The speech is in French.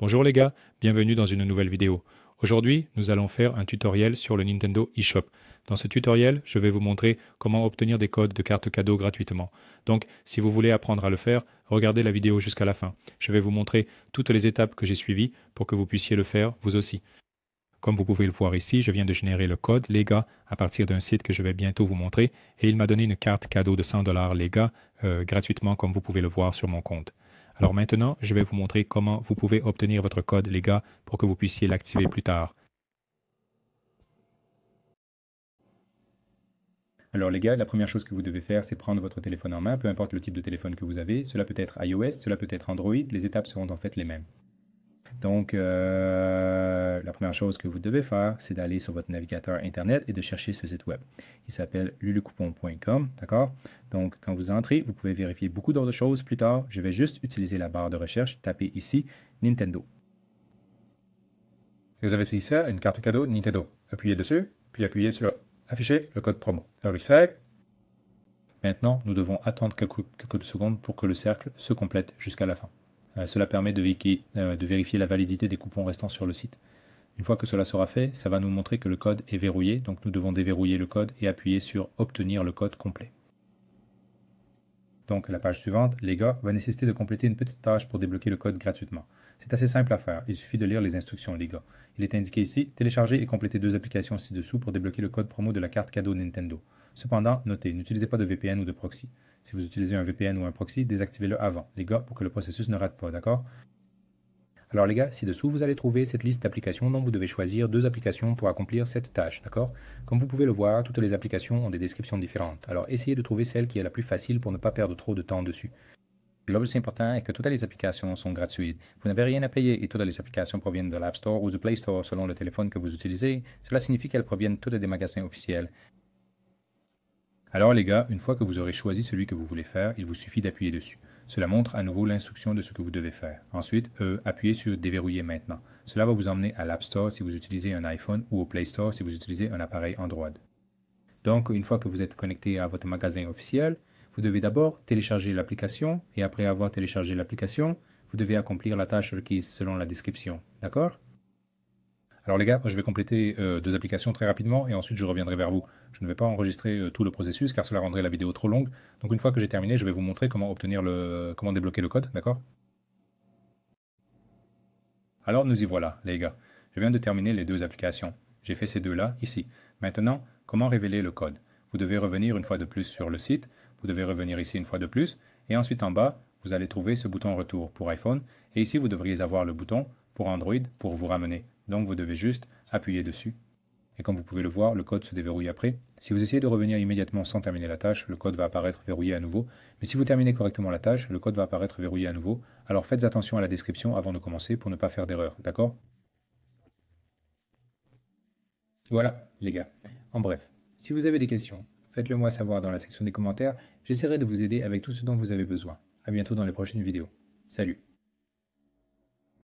Bonjour les gars, bienvenue dans une nouvelle vidéo. Aujourd'hui, nous allons faire un tutoriel sur le Nintendo eShop. Dans ce tutoriel, je vais vous montrer comment obtenir des codes de cartes cadeaux gratuitement. Donc, si vous voulez apprendre à le faire, regardez la vidéo jusqu'à la fin. Je vais vous montrer toutes les étapes que j'ai suivies pour que vous puissiez le faire vous aussi. Comme vous pouvez le voir ici, je viens de générer le code Lega à partir d'un site que je vais bientôt vous montrer et il m'a donné une carte cadeau de 100 Lega gratuitement comme vous pouvez le voir sur mon compte. Alors maintenant, je vais vous montrer comment vous pouvez obtenir votre code Lega pour que vous puissiez l'activer plus tard. Alors les gars, la première chose que vous devez faire, c'est prendre votre téléphone en main, peu importe le type de téléphone que vous avez. Cela peut être iOS, cela peut être Android, les étapes seront en fait les mêmes. Donc, la première chose que vous devez faire, c'est d'aller sur votre navigateur Internet et de chercher ce site web. Il s'appelle lulucoupon.com, d'accord? Donc, quand vous entrez, vous pouvez vérifier beaucoup d'autres choses plus tard. Je vais juste utiliser la barre de recherche, taper ici Nintendo. Vous avez ici ça, une carte cadeau Nintendo. Appuyez dessus, puis appuyez sur afficher le code promo. Receive. Maintenant, nous devons attendre quelques secondes pour que le cercle se complète jusqu'à la fin. Cela permet de vérifier la validité des coupons restants sur le site. Une fois que cela sera fait, ça va nous montrer que le code est verrouillé, donc nous devons déverrouiller le code et appuyer sur « Obtenir le code complet ». Donc la page suivante, les gars, va nécessiter de compléter une petite tâche pour débloquer le code gratuitement. C'est assez simple à faire, il suffit de lire les instructions, les gars. Il est indiqué ici, télécharger et compléter deux applications ci-dessous pour débloquer le code promo de la carte cadeau Nintendo. Cependant, notez, n'utilisez pas de VPN ou de proxy. Si vous utilisez un VPN ou un proxy, désactivez-le avant, les gars, pour que le processus ne rate pas, d'accord? Alors les gars, ci-dessous, vous allez trouver cette liste d'applications dont vous devez choisir deux applications pour accomplir cette tâche, d'accord? Comme vous pouvez le voir, toutes les applications ont des descriptions différentes. Alors essayez de trouver celle qui est la plus facile pour ne pas perdre trop de temps dessus. Le plus important est que toutes les applications sont gratuites. Vous n'avez rien à payer et toutes les applications proviennent de l'App Store ou du Play Store selon le téléphone que vous utilisez. Cela signifie qu'elles proviennent toutes des magasins officiels. Alors les gars, une fois que vous aurez choisi celui que vous voulez faire, il vous suffit d'appuyer dessus. Cela montre à nouveau l'instruction de ce que vous devez faire. Ensuite, appuyez sur Déverrouiller maintenant. Cela va vous emmener à l'App Store si vous utilisez un iPhone ou au Play Store si vous utilisez un appareil Android. Donc, une fois que vous êtes connecté à votre magasin officiel, vous devez d'abord télécharger l'application et après avoir téléchargé l'application, vous devez accomplir la tâche requise selon la description. D'accord? Alors les gars, je vais compléter deux applications très rapidement et ensuite je reviendrai vers vous. Je ne vais pas enregistrer tout le processus car cela rendrait la vidéo trop longue. Donc une fois que j'ai terminé, je vais vous montrer comment comment débloquer le code, d'accord? Alors nous y voilà, les gars. Je viens de terminer les deux applications. J'ai fait ces deux-là ici. Maintenant, comment révéler le code? Vous devez revenir une fois de plus sur le site, vous devez revenir ici une fois de plus, et ensuite en bas, vous allez trouver ce bouton retour pour iPhone, et ici vous devriez avoir le bouton pour Android pour vous ramener. Donc vous devez juste appuyer dessus. Et comme vous pouvez le voir, le code se déverrouille après. Si vous essayez de revenir immédiatement sans terminer la tâche, le code va apparaître verrouillé à nouveau. Mais si vous terminez correctement la tâche, le code va apparaître verrouillé à nouveau. Alors faites attention à la description avant de commencer pour ne pas faire d'erreur, d'accord? Voilà, les gars. En bref, si vous avez des questions, faites-le moi savoir dans la section des commentaires. J'essaierai de vous aider avec tout ce dont vous avez besoin. À bientôt dans les prochaines vidéos. Salut!